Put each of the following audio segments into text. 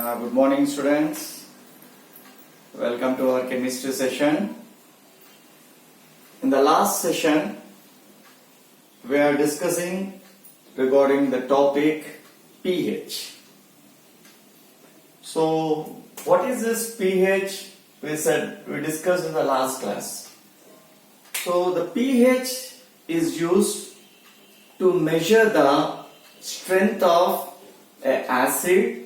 Good morning, students. Welcome to our chemistry session. In the last session, we are discussing regarding the topic pH. So, what is this pH? We discussed in the last class. So, the pH is used to measure the strength of an acid,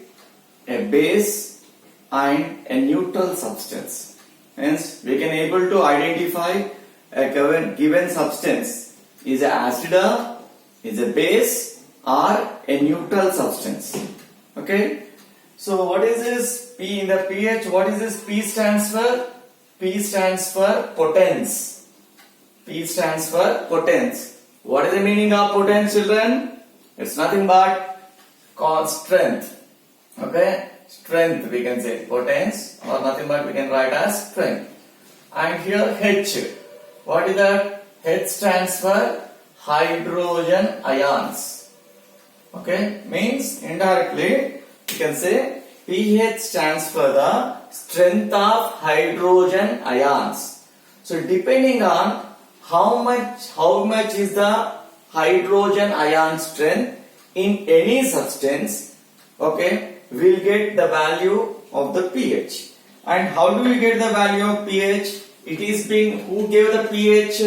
a base and a neutral substance. Hence, we can able to identify a given substance is an acid, is a base or a neutral substance. Okay. So, what is this P in the pH? What is this P stands for? P stands for potence. P stands for potence. What is the meaning of potence, children? It's nothing but called strength. Okay, strength we can say potence, or nothing but we can write as strength. And here H. What is that? H stands for hydrogen ions. Okay, means indirectly we can say pH stands for the strength of hydrogen ions. So depending on how much is the hydrogen ion strength in any substance, okay, we'll get the value of the pH. And how do we get the value of pH? It is being, who gave the pH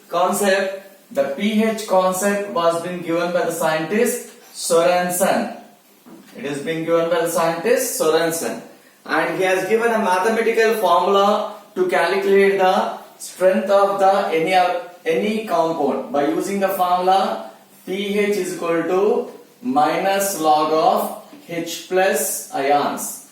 concept? The pH concept was being given by the scientist Sorensen. It is being given by the scientist Sorensen, and he has given a mathematical formula to calculate the strength of the any compound by using the formula pH is equal to minus log of H plus ions.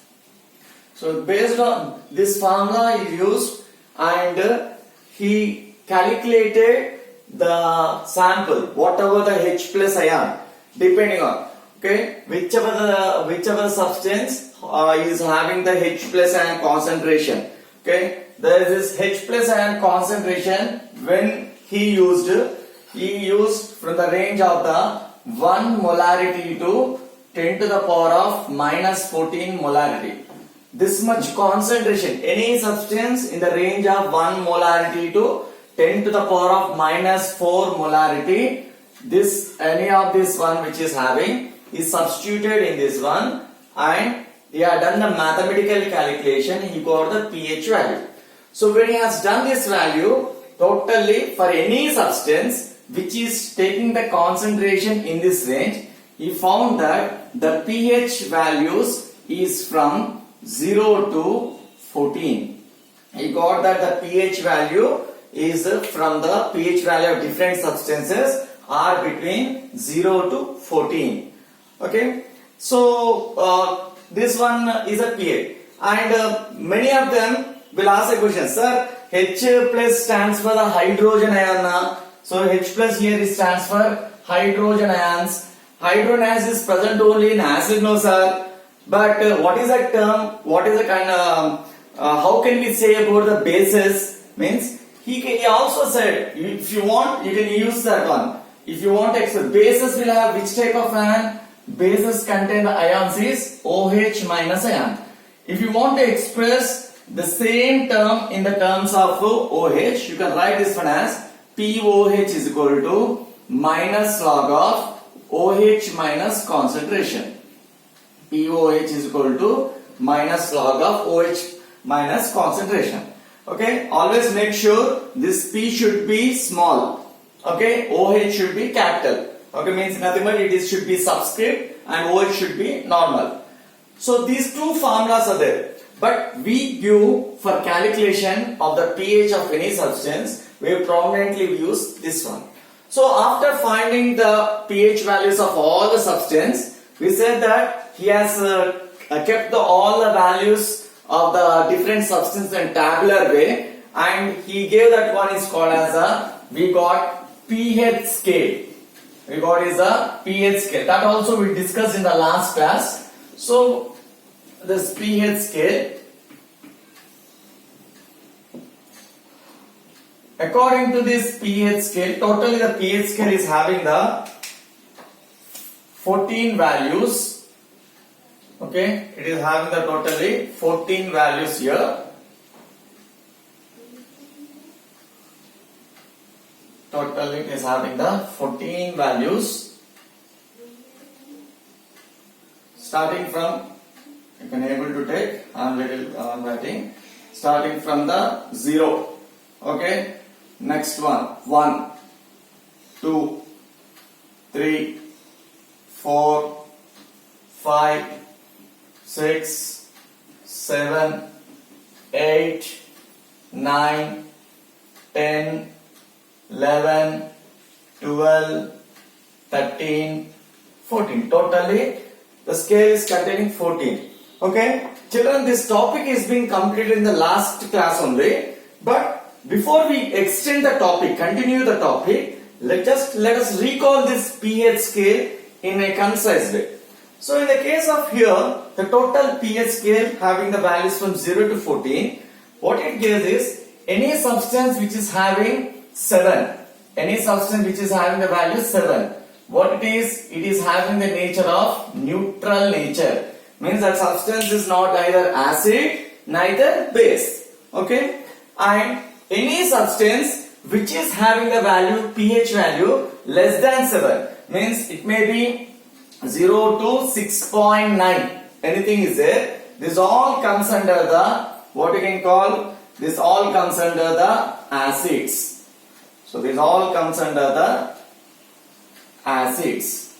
So based on this formula he used, and he calculated the sample, whatever the H plus ion, depending on, okay, whichever substance is having the H plus ion concentration. Okay, there is this H plus ion concentration. When he used from the range of the 1 molarity to 10 to the power of minus 14 molarity. This much concentration, any substance in the range of 1 molarity to 10 to the power of minus 4 molarity, any of this one which is having is substituted in this one, and he had done the mathematical calculation. He got the pH value. So when he has done this value, totally for any substance which is taking the concentration in this range, he found that the pH values is from 0 to 14. He got that the pH value is from the pH value of different substances are between 0 to 14. Okay, so this one is a pH, and many of them will ask a question, sir, H plus stands for the hydrogen ion. So H plus here stands for hydrogen ions. Hydrogen ions is present only in acid, no sir. But what is that term? What is the kind of, how can we say about the bases? Means he also said, if you want, you can use that one. If you want to express, bases will have which type of ion? Bases contain the ions is OH minus ion. If you want to express the same term in the terms of OH, you can write this one as POH is equal to minus log of OH minus concentration. POH is equal to minus log of OH minus concentration. Okay, always make sure this P should be small. Okay, OH should be capital. Okay, means nothing but it should be subscript and OH should be normal. So these two formulas are there. But we give for calculation of the pH of any substance, we prominently use this one. So after finding the pH values of all the substance, we said that he has kept all the values of the different substances in tabular way, and he gave that one is called as we got pH scale. We got is a pH scale. That also we discussed in the last class. So this pH scale, according to this pH scale, totally the pH scale is having the 14 values. Okay. Okay, it is having the totally 14 values here. Total it is having the 14 values. Starting from, you can able to take, I am writing, starting from the 0. Okay, next one, 1, 2, 3, 4, 5, 6, 7, 8, 9, 10, 11, 12, 13, 14. Totally the scale is containing 14. Okay, children, this topic is being completed in the last class only. But before we extend the topic, continue the topic, let us recall this pH scale in a concise way. So in the case of here, the total pH scale having the values from 0 to 14, what it gives is any substance which is having 7, any substance which is having the value 7, what it is having the nature of neutral nature. Means that substance is not either acid, neither base. Okay, and any substance which is having the value pH value less than 7, means it may be 0 to 6.9, anything is there, this all comes under the, what you can call, this all comes under the acids. So this all comes under the acids.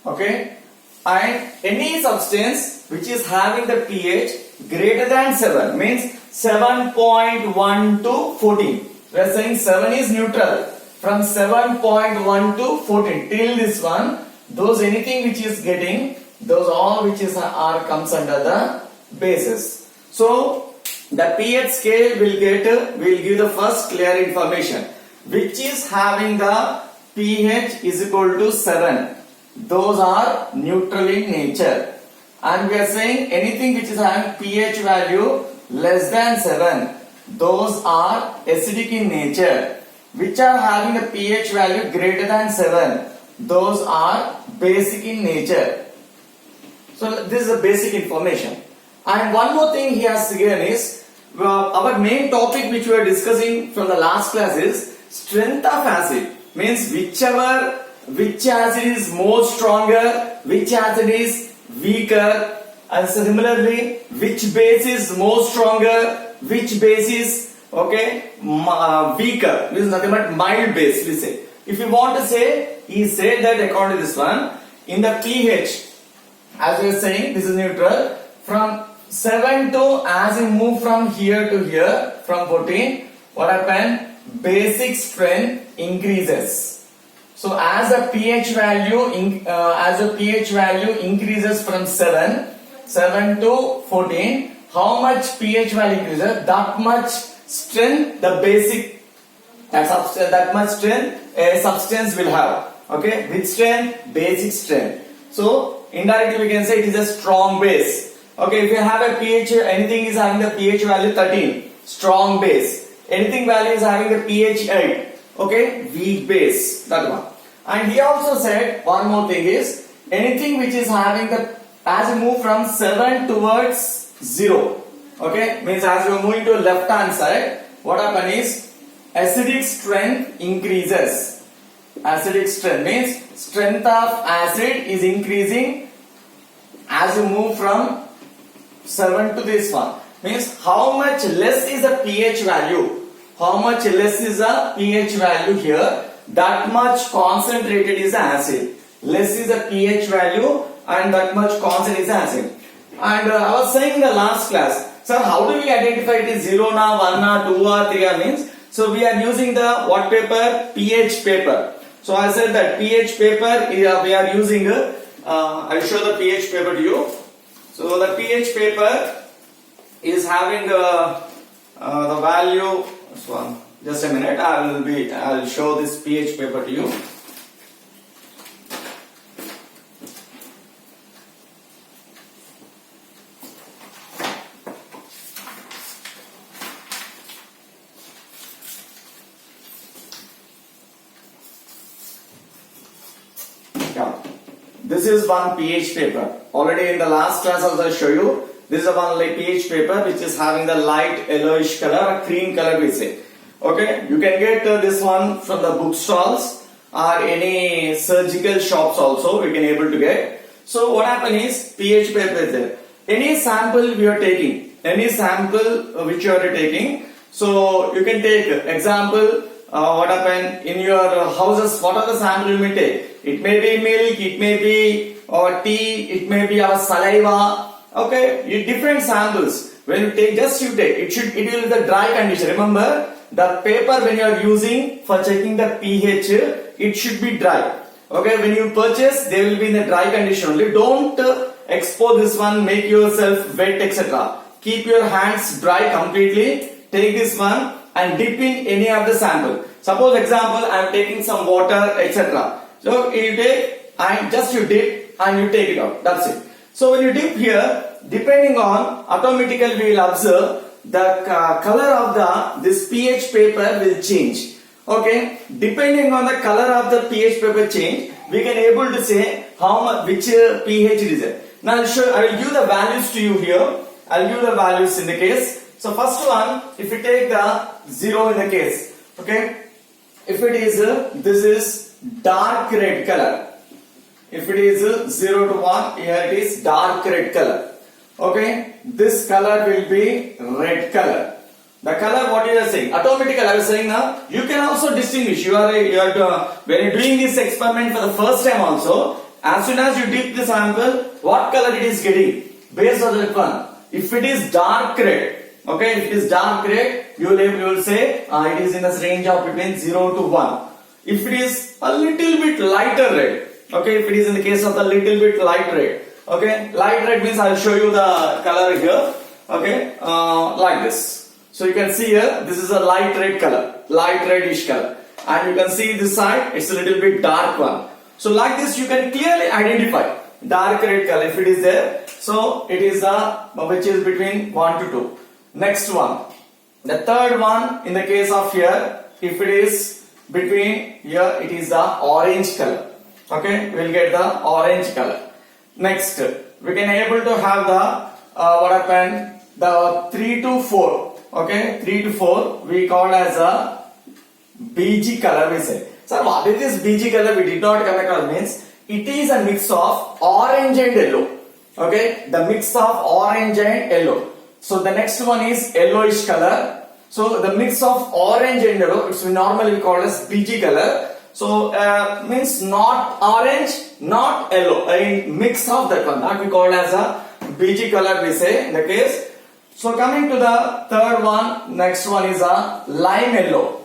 Okay, and any substance which is having the pH greater than 7, means 7.1 to 14. We are saying 7 is neutral. From 7.1 to 14 till this one, those anything which is getting, those all which is are comes under the bases. So the pH scale will give the first clear information, which is having the pH is equal to 7. Those are neutral in nature. And we are saying anything which is having pH value less than 7, those are acidic in nature. Which are having a pH value greater than 7, those are basic in nature. So this is the basic information. And one more thing he has given is, our main topic which we are discussing from the last class is strength of acid. Means which acid is more stronger, which acid is weaker, and similarly which base is more stronger, which base is weaker. This is nothing but mild base, we say. If you want to say, he said that according to this one, in the pH, as we are saying, this is neutral. From 7 to, as we move from here to here, from 14, what happened? Basic strength increases. So as the pH value increases from 7 to 14, how much pH value increases? That much strength the basic that much strength a substance will have. Okay, which strength? Basic strength. So indirectly we can say it is a strong base. Okay, if you have a pH, anything is having the pH value 13, strong base. Anything value is having the pH 8, okay, weak base, that one. And he also said one more thing is, anything which is having the, as we move from 7 towards 0, okay, means as we are moving to left hand side, what happen is acidic strength increases. Acidic strength means strength of acid is increasing as you move from 7 to this one. Means how much less is the pH value, how much less is the pH value here, that much concentrated is the acid. Less is the pH value and that much concentrated is the acid. And I was saying in the last class, sir, how do we identify it is 0 na, 1 na, 2 or 3 means? So we are using the what paper? pH paper. So I said that pH paper we are using, I will show the pH paper to you. So the pH paper is having the value, just a minute, I will show this pH paper to you. Yeah. This is one pH paper. Already in the last class also I show you. This is a one like pH paper which is having the light yellowish color, or cream color we say. Okay, you can get this one from the book stalls or any surgical shops also we can able to get. So what happen is pH paper is there. Any sample we are taking, any sample which you are taking, so you can take example. What happen in your houses? What are the sample you may take? It may be milk, it may be tea, it may be our saliva. Okay, you different samples. When you take, just you take. It will be the dry condition. Remember, the paper when you are using for checking the pH, it should be dry. Okay, when you purchase, they will be in the dry condition only. Don't expose this one, make yourself wet, etc. Keep your hands dry completely. Take this one and dip in any of the sample. Suppose example, I am taking some water, etc. So you take and just you dip and you take it out. That's it. So when you dip here, depending on, automatically we will observe the color of this pH paper will change. Okay, depending on the color of the pH paper change, we can able to say how much, which pH it is. Now I will give the values to you here. I will give the values in the case. So first one, if you take the 0 in the case, okay, if it is this is dark red color. If it is 0 to 1, here it is dark red color. Okay, this color will be red color. The color what you are saying, automatically I was saying now, you can also distinguish. You are when you are doing this experiment for the first time also, as soon as you dip the sample, what color it is getting based on that one. If it is dark red, okay, if it is dark red, you will say it is in the range of between 0 to 1. If it is a little bit lighter red, okay, if it is in the case of the little bit light red, okay, light red means I will show you the color here, okay, like this. So you can see here, this is a light red color, light reddish color, and you can see this side, it's a little bit dark one. So like this, you can clearly identify dark red color if it is there. So it is which is between 1 to 2. Next one, the third one, in the case of here, if it is between here, it is the orange color. Okay, we will get the orange color. Next, we can able to have the what happened, the 3 to 4. Okay, 3 to 4 we call as a BG color. We say, sir, what is this BG color? We did not come across. Means it is a mix of orange and yellow. Okay, the mix of orange and yellow. So the next one is yellowish color. So the mix of orange and yellow, it's normally called as BG color. So means not orange, not yellow. Mix of that one. That we call as a BG color. We say in the case. So coming to the third one, next one is a lime yellow.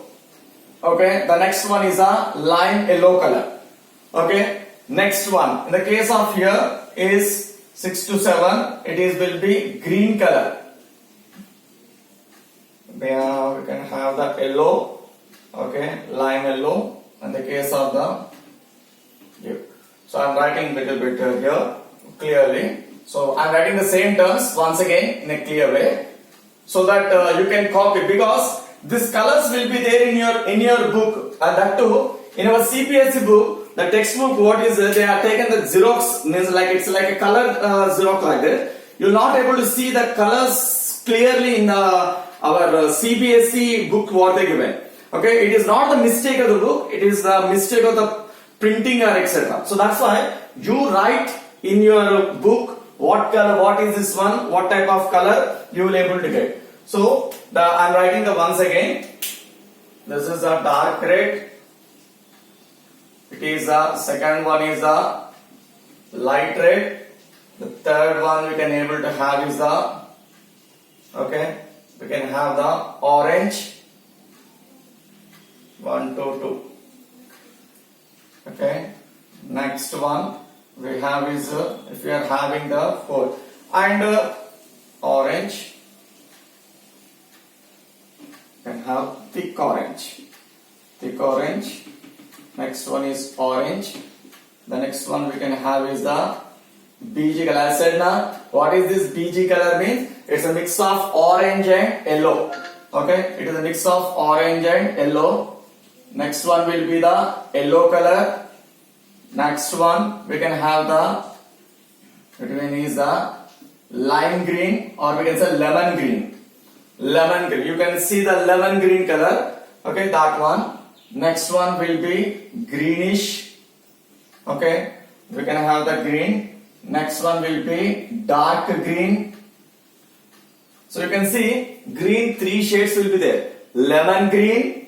Okay, the next one is a lime yellow color. Okay, next one, in the case of here is 6 to 7, it is will be green color. There we can have the yellow, okay, lime yellow, in the case of the here. So I am writing little bit here clearly. So I am writing the same terms once again in a clear way, so that you can copy, because these colors will be there in your book, and that too in our CPSE book, the textbook. What is they are taken the Xerox, means like it's like a color Xerox like that. You are not able to see the colors clearly in our CBSE book what they given. Okay, it is not the mistake of the book, it is the mistake of the printing or etc. So that's why you write in your book what color, what is this one, what type of color you will able to get. So I am writing the once again. This is a dark red. It is a second one is a light red. The third one we can able to have is the, okay, we can have the orange. 1 to 2. Okay. Next one we have is if we are having the 4 and orange, can have thick orange. Next one is orange. The next one we can have is the BG color. I said now, what is this BG color means? It's a mix of orange and yellow. Okay, it is a mix of orange and yellow. Next one will be the yellow color. Next one we can have the Between is the lime green, or we can say lemon green. Lemon green. You can see the lemon green color. Okay, that one. Next one will be greenish. Okay, we can have the green. Next one will be dark green. So you can see green, three shades will be there. Lemon green,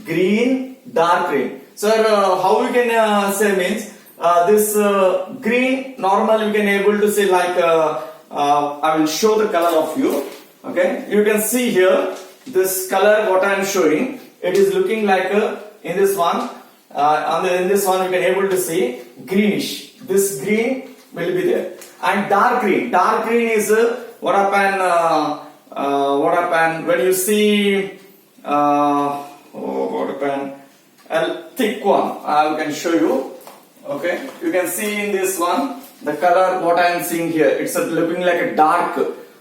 green, dark green. Sir, how we can say means this green normally we can able to say like I will show the color of you. Okay, you can see here this color what I am showing. It is looking like in this one. In this one you can able to see greenish. This green will be there, and dark green. Dark green is what happened when you see what happened a thick one. I can show you. Okay, you can see in this one the color what I am seeing here. It's looking like a dark.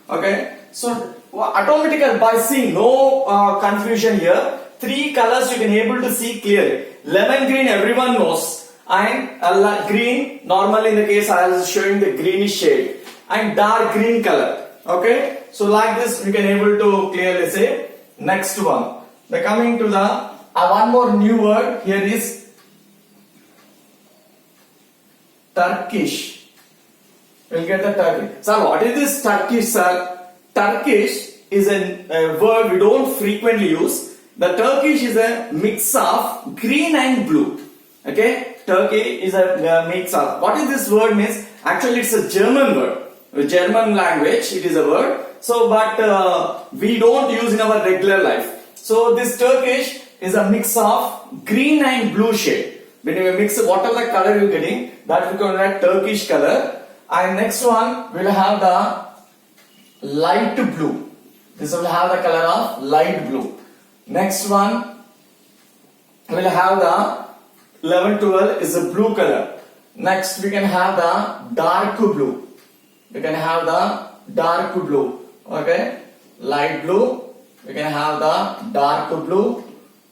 Okay, so automatically by seeing no confusion here, three colors you can able to see clearly. Lemon green everyone knows, and green normally in the case I was showing the greenish shade, and dark green color. Okay, so like this we can able to clearly say. Next one, the coming to the one more new word here is Turkish. We'll get the Turkish. Sir, what is this Turkish, sir? Turkish is a word we don't frequently use. The Turkish is a mix of green and blue. Okay, Turkey is a mix of. What is this word means? Actually, it's a German word. German language, it is a word. So, but we don't use in our regular life. So, this Turkish is a mix of green and blue shade. When you mix whatever the color you're getting, that we call that Turkish color. And next one will have the light blue. This will have the color of light blue. Next one will have the 11, 12 is a blue color. Next we can have the dark blue. We can have the dark blue. Okay, light blue. We can have the dark blue.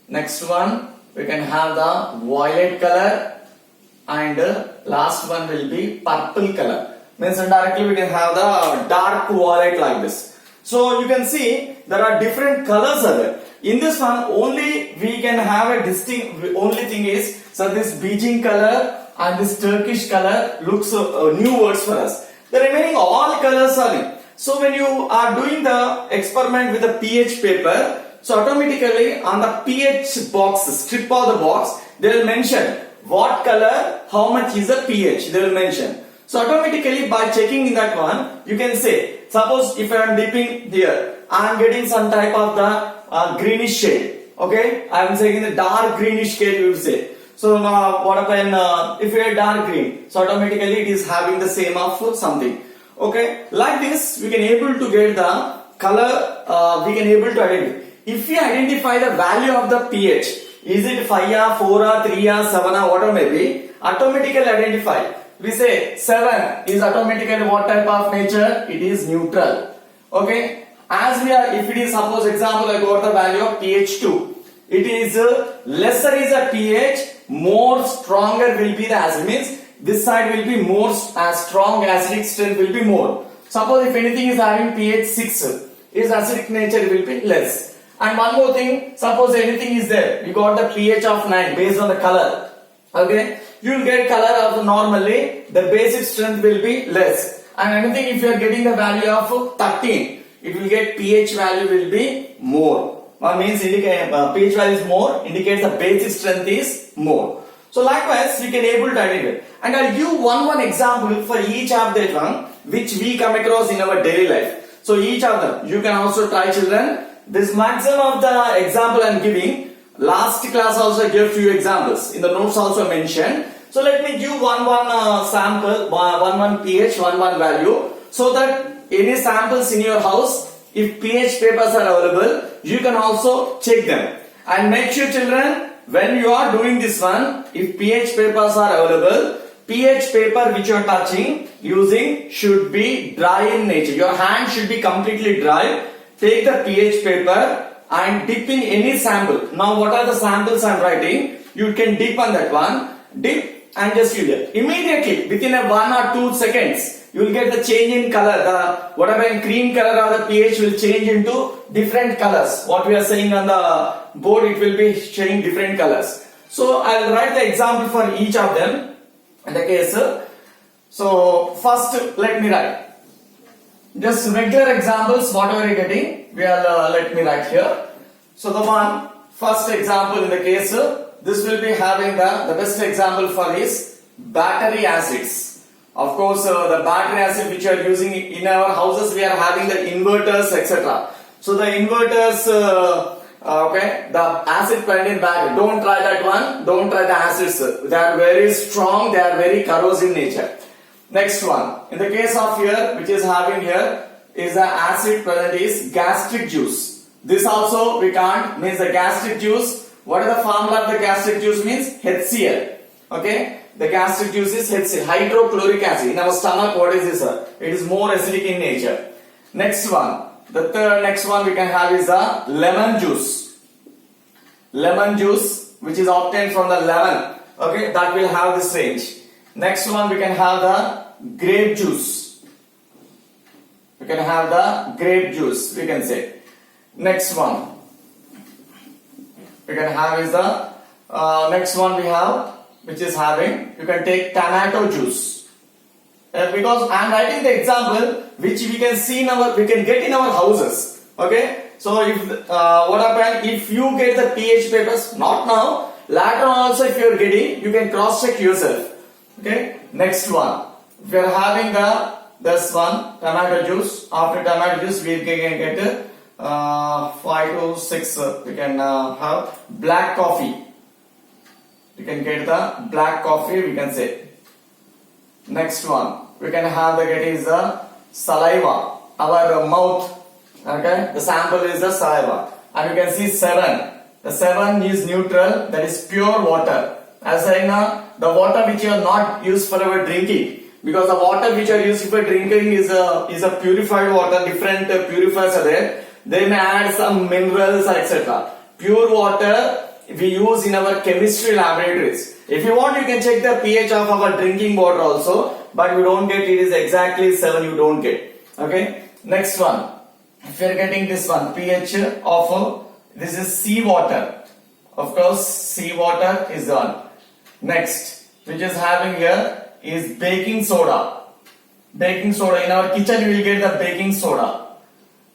Next one we can have the violet color, and last one will be purple color. Means indirectly we can have the dark violet like this. So you can see there are different colors are there. In this one only we can have a distinct. Only thing is, so this Beijing color and this Turkish color looks new words for us. The remaining all colors are in. So when you are doing the experiment with the pH paper, so automatically on the pH box, strip of the box, they will mention what color, how much is the pH, they will mention. So automatically by checking in that one, you can say, suppose if I am dipping here, I am getting some type of the greenish shade. Okay, I am saying the dark greenish shade you will say. So what happened if you are dark green, so automatically it is having the same of something. Okay, like this we can able to get the color, we can able to identify. If we identify the value of the pH, is it 5 4 3 7 whatever may be, automatically identify. We say 7 is automatically what type of nature? It is neutral. Okay, as we are, if it is suppose example I got the value of pH 2, it is lesser is a pH, more stronger will be the acid, means this side will be more as strong, acidic strength will be more. Suppose if anything is having pH 6, its acidic nature will be less. And one more thing, suppose anything is there, you got the pH of 9 based on the color. Okay, you will get color of normally the basic strength will be less. And anything if you are getting the value of 13, it will get pH value will be more. What means indicate pH value is more, indicates the basic strength is more. So likewise we can able to identify. And I'll give one example for each of that one which we come across in our daily life. So each of them you can also try, children. This maximum of the example I am giving. Last class also I gave few examples. In the notes also mentioned. So let me give one sample, one pH, one value, so that any samples in your house, if pH papers are available, you can also check them. And make sure, children, when you are doing this one, if pH papers are available, pH paper which you are touching using should be dry in nature. Your hand should be completely dry. Take the pH paper and dip in any sample. Now what are the samples I am writing? You can dip on that one. Dip and just use it. Immediately within a 1 or 2 seconds, you will get the change in color. The whatever in cream color of the pH will change into different colors. What we are saying on the board, it will be showing different colors. So I will write the example for each of them in the case. So first let me write just regular examples, whatever you are getting, we are let me write here. So the one first example in the case, this will be having the best example for is battery acids. Of course, the battery acid which we are using in our houses, we are having the inverters, etc. So the inverters, okay, the acid present in battery. Don't try that one. Don't try the acids. They are very strong. They are very corrosive in nature. Next one, in the case of here, which is having here, is the acid present is gastric juice. This also we can't, means the gastric juice. What is the formula of the gastric juice means? HCl. Okay, the gastric juice is HCl, hydrochloric acid. In our stomach, what is this? It is more acidic in nature. Next one, the next one we can have is the lemon juice. Lemon juice, which is obtained from the lemon. Okay, that will have this range. Next one we can have the grape juice. We can have the grape juice, we can say. Next one we can have is the next one we have, which is having, you can take tomato juice. Because I am writing the example which we can see in our, we can get in our houses. Okay, so if what happens if you get the pH papers, not now, later on also if you are getting, you can cross check yourself. Okay, next one, we are having this one, tomato juice. After tomato juice we can get 5 to 6 we can have black coffee. We can get the black coffee, we can say. Next one we can have the get is the saliva, our mouth. Okay, the sample is the saliva, and you can see 7. The 7 is neutral, that is pure water. As I know, the water which you are not used for our drinking, because the water which you are used for drinking is a purified water. Different purifiers are there. They may add some minerals, etc. Pure water we use in our chemistry laboratories. If you want, you can check the pH of our drinking water also, but you don't get, it is exactly 7 you don't get. Okay. Next one, if you are getting this one, pH of this is sea water. Of course, sea water is the one. Next, which is having here is baking soda. Baking soda, in our kitchen you will get the baking soda.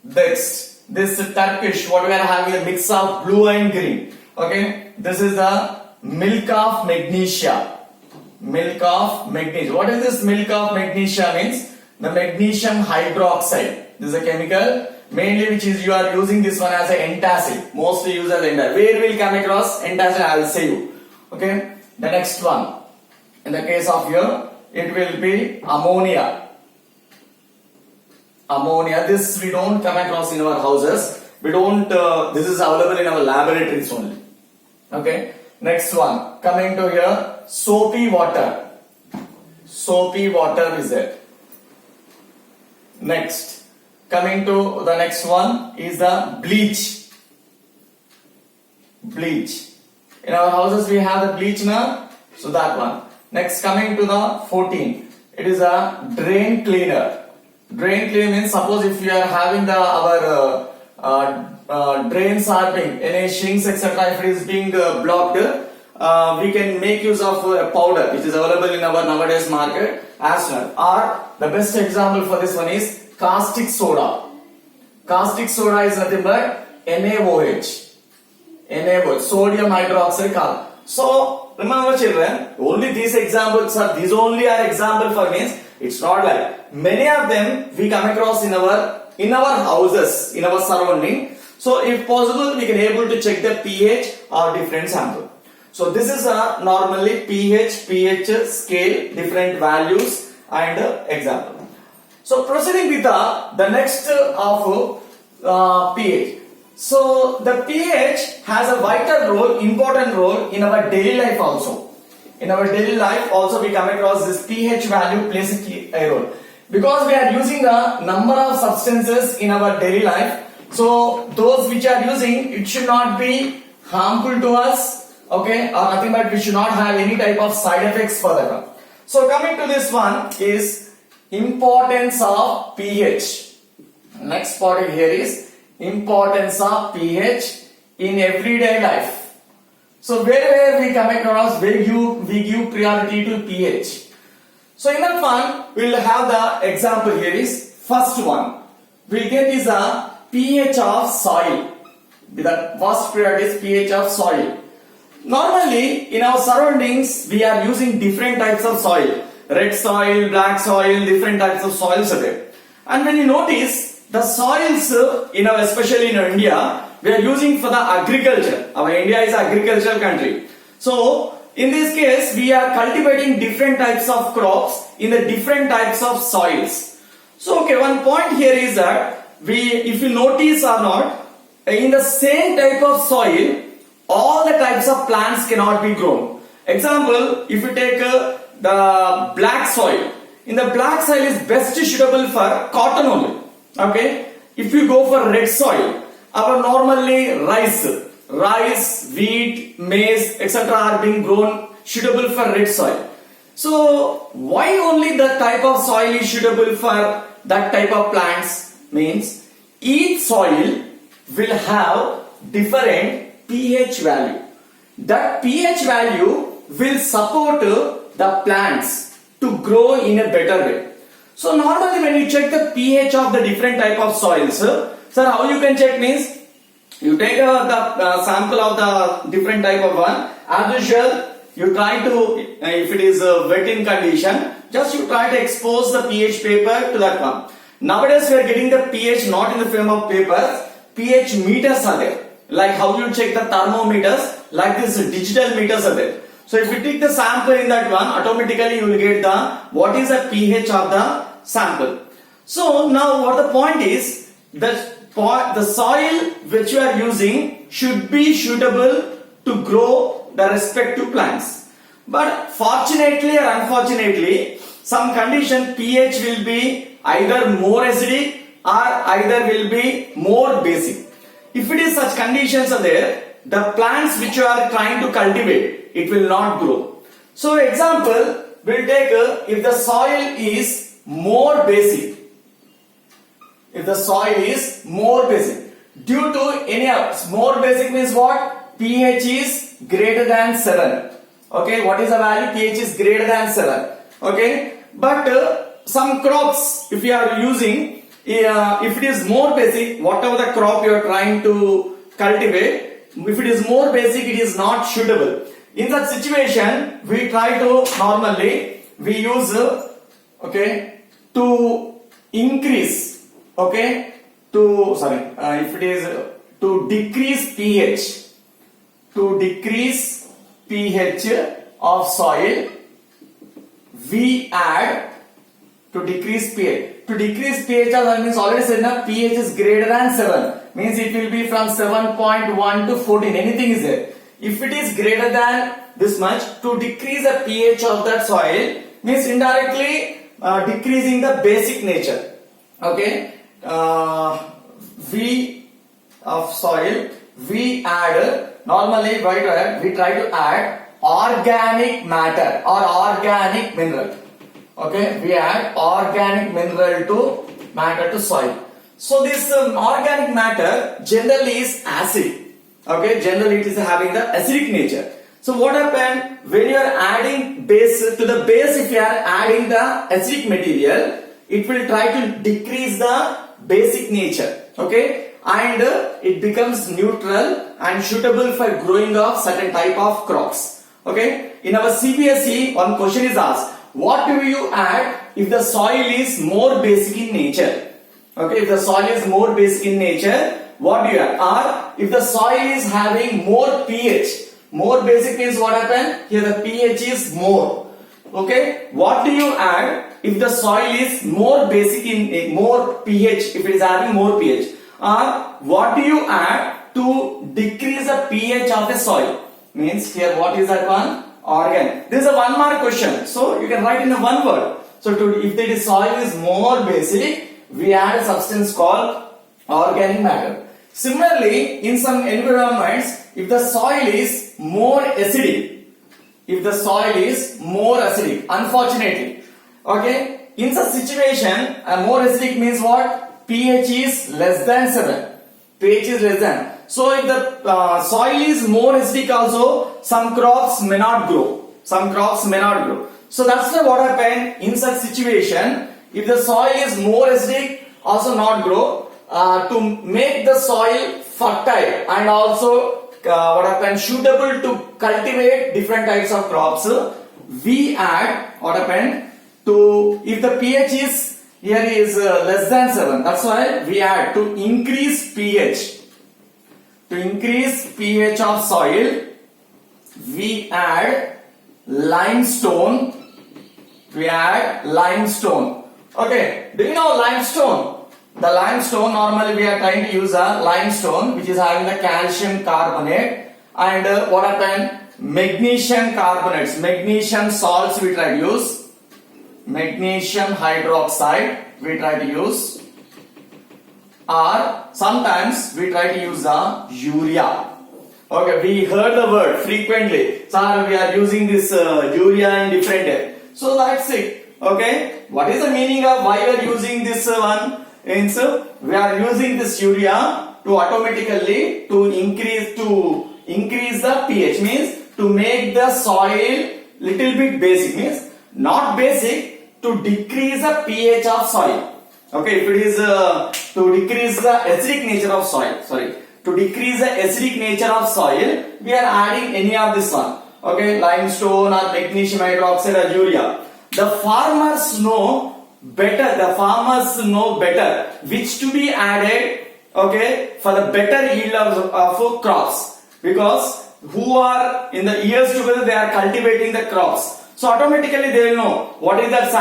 Next, this Turkish, what we are having a mix of blue and green. Okay, this is the milk of magnesia. Milk of magnesia. What is this milk of magnesia means? The magnesium hydroxide. This is a chemical mainly which is you are using this one as an antacid. Mostly used as antacid. Where will come across antacid? I will say you. Okay. The next one, in the case of here, it will be ammonia. Ammonia, this we don't come across in our houses. We don't, this is available in our laboratories only. Okay. Next one, coming to here, soapy water. Soapy water is it. Next, coming to the next one is the bleach. Bleach. In our houses we have the bleach now, so that one. Next, coming to the 14, it is a drain cleaner. Drain cleaner means, suppose if you are having the our drains are being, any sinks etc. if it is being blocked, we can make use of powder which is available in our nowadays market as well. Or the best example for this one is caustic soda. Caustic soda is nothing but NaOH. NaOH, sodium hydroxide carbon. So remember children, only these examples are, these only are example for means, it's not like many of them we come across in our houses, in our surrounding. So if possible, we can able to check the pH or different sample. So this is a normally pH scale, different values and example. So proceeding with the next of pH. So the pH has a vital role, important role in our daily life also. In our daily life also we come across this pH value plays a key role. Because we are using a number of substances in our daily life. So those which are using, it should not be harmful to us, okay, or nothing but we should not have any type of side effects for that one. So coming to this one is importance of pH. Next point here is importance of pH in everyday life. So wherever we come across, we give priority to pH. So in that one, we will have the example here is first one. We get is a pH of soil. The first priority is pH of soil. Normally in our surroundings we are using different types of soil. Red soil, black soil, different types of soils are there. And when you notice the soils especially in India, we are using for the agriculture. Our India is an agricultural country. So in this case we are cultivating different types of crops in the different types of soils. So okay, one point here is that if you notice or not, in the same type of soil, all the types of plants cannot be grown. Example, if you take the black soil, in the black soil is best suitable for cotton only. Okay, if you go for red soil, our normally rice, wheat, maize, etc. are being grown suitable for red soil. So why only the type of soil is suitable for that type of plants? Means each soil will have different pH value. That pH value will support the plants to grow in a better way. So normally when you check the pH of the different type of soils, sir, how you can check means you take the sample of the different type of one. As usual, you try to, if it is wet in condition, just you try to expose the pH paper to that one. Nowadays we are getting the pH not in the form of papers, pH meters are there. Like how you check the thermometers, like this digital meters are there. So if you take the sample in that one, automatically you will get what is the pH of the sample. So now what the point is, the soil which you are using should be suitable to grow the respective plants. But fortunately or unfortunately, some condition pH will be either more acidic or either will be more basic. If it is such conditions are there, the plants which you are trying to cultivate, it will not grow. So example, we'll take if the soil is more basic. If the soil is more basic, due to any more basic means what? pH is greater than 7. Okay, what is the value? pH is greater than 7. Okay, but some crops, if you are using, if it is more basic, whatever the crop you are trying to cultivate, if it is more basic, it is not suitable. In that situation, we try to normally we use to increase, if it is to decrease pH, of soil, we add to decrease pH. To decrease pH of soil means already said na, pH is greater than 7. Means it will be from 7.1 to 14. Anything is there. If it is greater than this much, to decrease the pH of that soil means indirectly decreasing the basic nature. Okay. V of soil, we add normally we try to add organic matter or organic mineral. Okay, we add organic mineral to soil. So this organic matter generally is acid. Okay, generally it is having the acidic nature. So what happens when you are adding base to the base? If you are adding the acidic material, it will try to decrease the basic nature. Okay, and it becomes neutral and suitable for growing of certain type of crops. Okay, in our CBSE, one question is asked: what do you add if the soil is more basic in nature? Okay, if the soil is more basic in nature, what do you add? Or if the soil is having more pH, more basic means what happen? Here the pH is more. Okay, what do you add if the soil is more basic in more pH? If it is having more pH, or what do you add to decrease the pH of the soil? Means here what is that one? Organic. This is a 1 mark question, so you can write in a one word. So if the soil is more basic, we add a substance called organic matter. Similarly, in some environments, if the soil is more acidic, unfortunately, okay, in such situation, more acidic means what? pH is less than 7. pH is less than. So if the soil is more acidic also, some crops may not grow. Some crops may not grow. So that's why what happened in such situation, if the soil is more acidic, also not grow. To make the soil fertile and also what happened suitable to cultivate different types of crops, we add what happened to, if the pH is here is less than 7, that's why we add to increase pH. To increase pH of soil, we add limestone. We add limestone. Okay, do you know limestone? The limestone, normally we are trying to use a limestone which is having the calcium carbonate and what happened? Magnesium carbonates, magnesium salts we try to use, magnesium hydroxide we try to use, or sometimes we try to use the urea. Okay, we heard the word frequently. Sir, we are using this urea in different way. So that's it. Okay, what is the meaning of why we are using this one? Means we are using this urea to automatically to increase the pH, means to make the soil little bit basic, means not basic, to decrease the pH of soil. Okay, if it is to decrease the acidic nature of soil, to decrease the acidic nature of soil, we are adding any of this one. Okay, limestone or magnesium hydroxide or urea. The farmers know better which to be added, okay, for the better yield of crops, because who are in the years together they are cultivating the crops, so automatically they will know what is that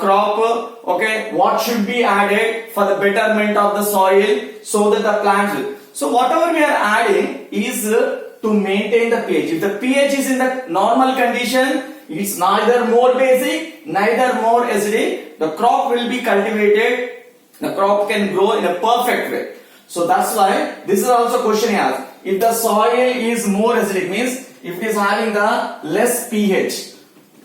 crop, okay, what should be added for the betterment of the soil so that the plants will. So whatever we are adding is to maintain the pH. If the pH is in the normal condition, it's neither more basic, neither more acidic, the crop will be cultivated, the crop can grow in a perfect way. So that's why this is also question asked. If the soil is more acidic, means if it is having the less pH,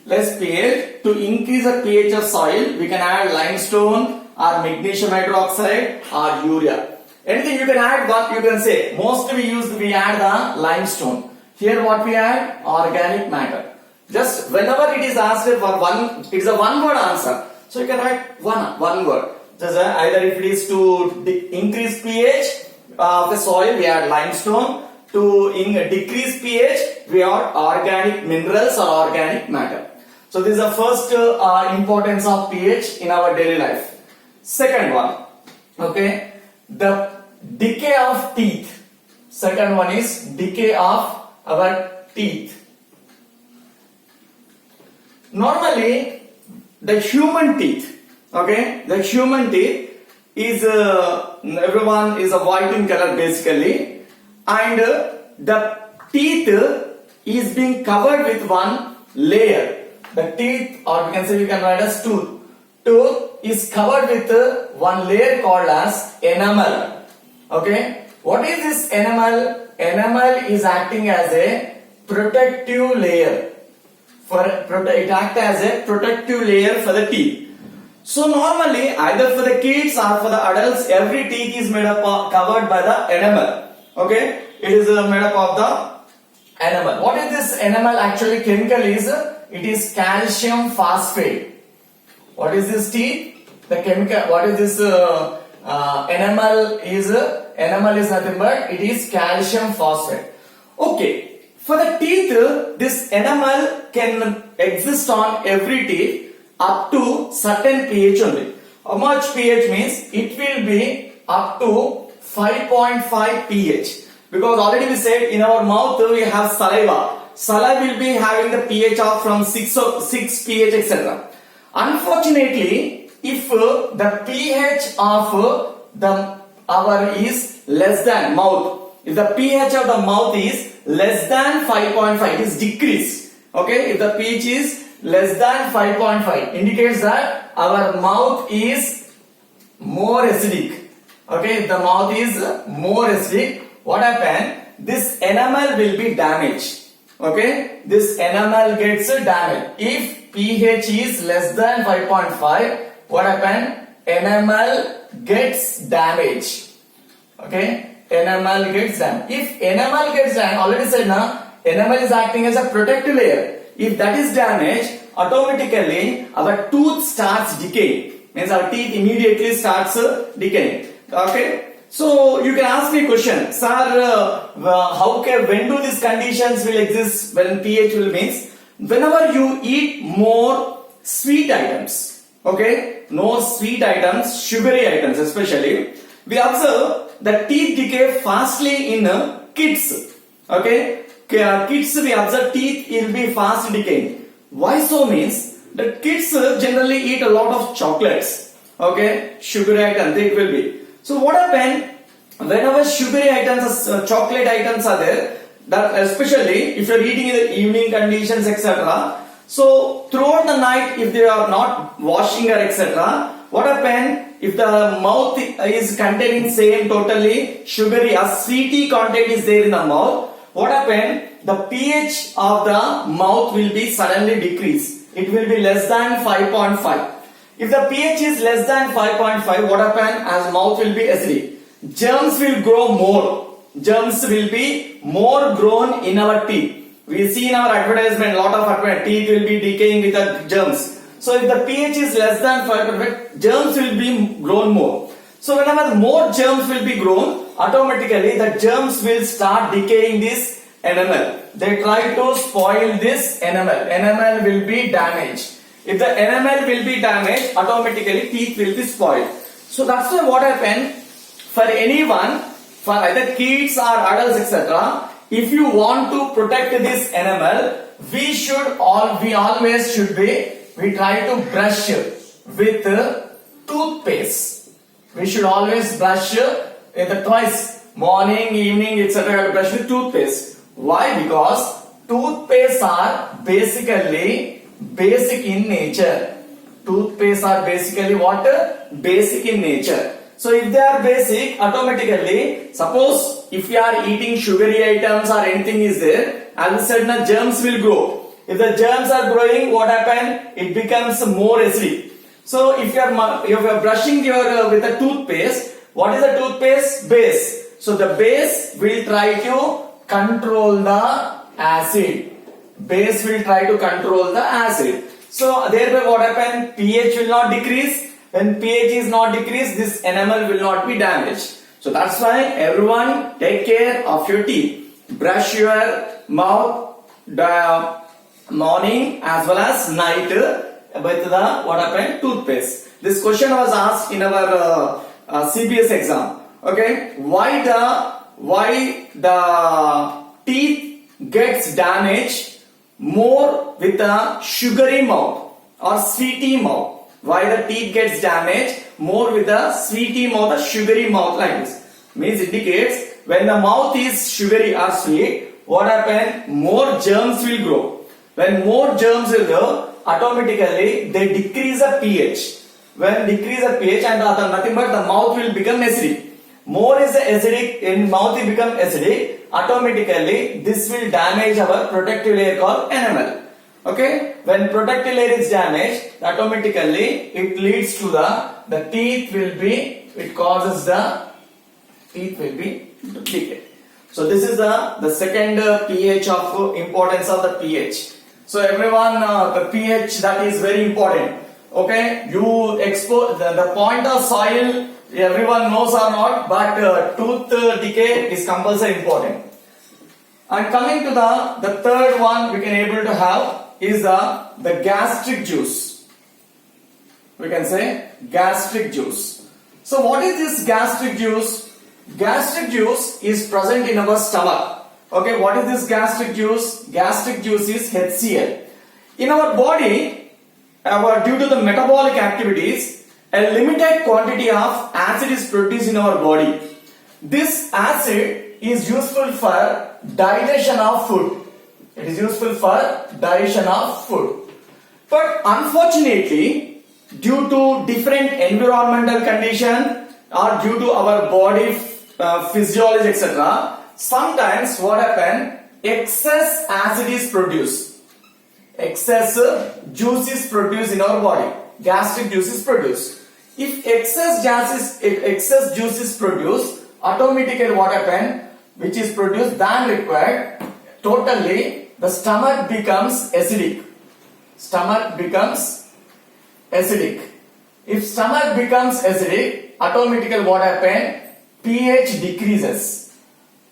to increase the pH of soil, we can add limestone or magnesium hydroxide or urea. Anything you can add, what you can say. Mostly we add the limestone. Here what we add? Organic matter. Just whenever it is asked for one, it is a one word answer. So you can write one word. Just either if it is to increase pH of the soil, we add limestone. To decrease pH, we add organic minerals or organic matter. So this is the first importance of pH in our daily life. Second one, okay, the decay of teeth. Second one is decay of our teeth. Normally, the human teeth, okay, the human teeth is everyone is a white in color basically, and the teeth is being covered with one layer. The teeth, or we can write as tooth. Tooth is covered with one layer called as enamel. Okay, what is this enamel? Enamel is acting as a protective layer. It acts as a protective layer for the teeth. So normally, either for the kids or for the adults, every teeth is made up of, covered by the enamel. Okay, it is made up of the enamel. What is this enamel? Actually, chemical is it is calcium phosphate. What is this teeth? The chemical. What is this enamel? Enamel is nothing but it is calcium phosphate. Okay. For the teeth, this enamel can exist on every teeth up to certain pH only. How much pH means? It will be up to 5.5 pH. Because already we said in our mouth we have saliva. Saliva will be having the pH of from 6 pH etc. Unfortunately, if the pH of our is less than mouth, if the pH of the mouth is less than 5.5, it is decreased. Okay, if the pH is less than 5.5, indicates that our mouth is more acidic. Okay, if the mouth is more acidic, what happens? This enamel will be damaged. Okay, this enamel gets damaged. If pH is less than 5.5, what happened? Enamel gets damaged. Okay, enamel gets damaged. If enamel gets damaged, already said na, enamel is acting as a protective layer. If that is damaged, automatically our tooth starts decaying. Means our teeth immediately starts decaying. Okay. So you can ask me a question, sir. When do these conditions will exist? When pH will means whenever you eat more sweet items. Okay, no sweet items, sugary items especially. We observe that teeth decay fastly in kids. Okay, kids we observe teeth will be fast decaying. Why so means the kids generally eat a lot of chocolates. Okay, sugary items it will be. So what happen whenever sugary items, chocolate items are there, that especially if you are eating in the evening conditions etc. So throughout the night if they are not washing or etc. What happen if the mouth is containing same totally sugary or sweety content is there in the mouth? What happen? The pH of the mouth will be suddenly decrease. It will be less than 5.5. If the pH is less than 5.5, what happen? As mouth will be acidic, germs will grow more. Germs will be more grown in our teeth. We see in our advertisement, lot of advertisement, teeth will be decaying with the germs. So if the pH is less than 5.5, germs will be grown more. So whenever more germs will be grown, automatically the germs will start decaying this enamel. They try to spoil this enamel. Enamel will be damaged. If the enamel will be damaged, automatically teeth will be spoiled. So that's why what happened for anyone, for either kids or adults etc. If you want to protect this enamel, we try to brush with toothpaste. We should always brush twice, morning, evening etc. brush with toothpaste. Why? Because toothpaste are basically basic in nature. Toothpaste are basically what? Basic in nature. So if they are basic, automatically, suppose if you are eating sugary items or anything is there, all of a sudden germs will grow. If the germs are growing, what happen? It becomes more acidic. So if you are brushing with a toothpaste, what is the toothpaste? Base. So the base will try to control the acid. Base will try to control the acid. So thereby what happen? pH will not decrease. When pH is not decreased, this enamel will not be damaged. So that's why everyone take care of your teeth. Brush your mouth the morning as well as night with the what happened? Toothpaste. This question was asked in our CBS exam. Okay, why the teeth gets damaged more with a sugary mouth or sweety mouth? Why the teeth gets damaged more with a sweety mouth or sugary mouth like this? Means indicates when the mouth is sugary or sweet, what happen? More germs will grow. When more germs will grow, automatically they decrease the pH. When decrease the pH and nothing but the mouth will become acidic. More is the acidic, in mouth will become acidic, automatically this will damage our protective layer called enamel. Okay, when protective layer is damaged, automatically it leads to the teeth will be, it causes the teeth will be decay. So this is the second pH of importance of the pH. So everyone, the pH, that is very important. Okay, you expose the point of soil, everyone knows or not, but tooth decay is compulsory important. And coming to the third one we can able to have is the gastric juice. We can say gastric juice. So what is this gastric juice? Gastric juice is present in our stomach. Okay, what is this gastric juice? Gastric juice is HCl. In our body, due to the metabolic activities, a limited quantity of acid is produced in our body. This acid is useful for digestion of food. It is useful for digestion of food. But unfortunately, due to different environmental condition or due to our body physiology etc., sometimes what happen? Excess acid is produced. excess juice is produced in our body. Gastric juice is produced. If excess juice is produced, automatically what happens, which is produced than required, totally the stomach becomes acidic. Stomach becomes acidic. If stomach becomes acidic, automatically what happens, pH decreases.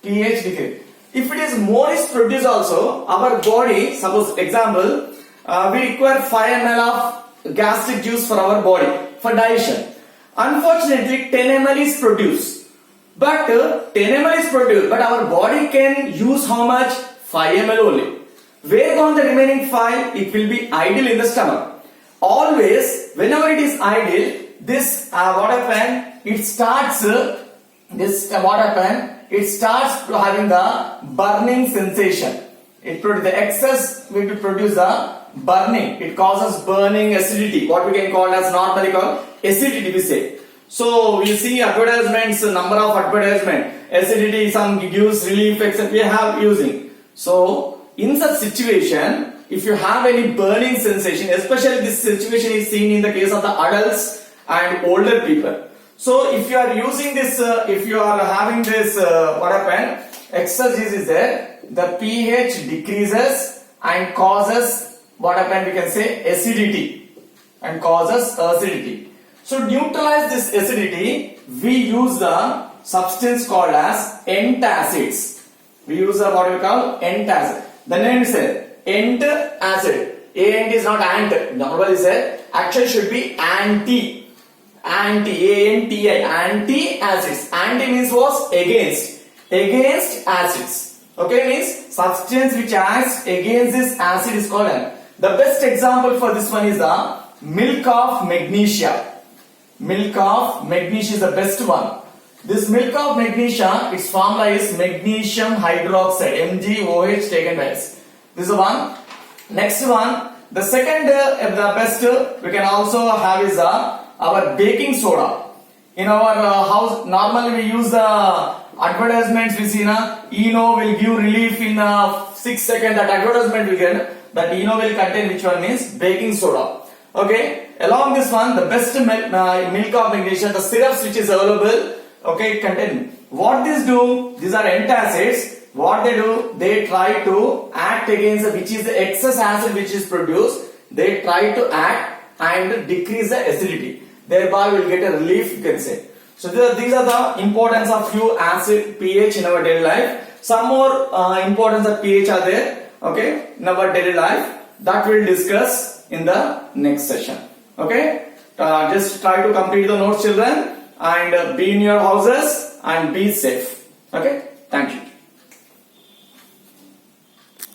pH decreases. If it is more is produced also, our body, suppose example, we require 5 ml of gastric juice for our body for digestion. Unfortunately, 10 ml is produced. But 10 ml is produced, but our body can use how much? 5 ml only. Where gone the remaining 5? It will be idle in the stomach. Always, whenever it is idle, this what happen? It starts It starts having the burning sensation. The excess will produce the burning. It causes burning acidity. What we can call as normally called acidity, we say. So you see advertisements, number of advertisement, acidity, some gives relief, etc. We have using. So in such situation, if you have any burning sensation, especially this situation is seen in the case of the adults and older people. So if you are using this, if you are having this, what happen? Excess juice is there, the pH decreases and causes what happen? We can say acidity and causes acidity. So neutralize this acidity, we use the substance called as antacids. We use what we call antacid. The name is antacid. Ant is not ant. Normally said actually should be anti. Anti acids. Anti means was against acids. Okay, means substance which acts against this acid is called. The best example for this one is the milk of magnesia. Milk of magnesia is the best one. This milk of magnesia, its formula is magnesium hydroxide, MgOH taken by us. This is one. Next one, the second, the best we can also have is our baking soda. In our house, normally we use the advertisements we see Eno will give relief in 6 seconds. That advertisement we get, that Eno will contain which one means baking soda. Okay, along this one, the best milk of magnesia, the syrups which is available, okay, contain. What these do, these are antacids. What they do, they try to act against which is the excess acid which is produced. They try to act and decrease the acidity. Thereby we will get a relief, you can say. So these are the importance of few acid pH in our daily life. Some more importance of pH are there, okay, in our daily life. That we'll discuss in the next session. Okay, just try to complete the notes, children, and be in your houses and be safe. Okay, thank you.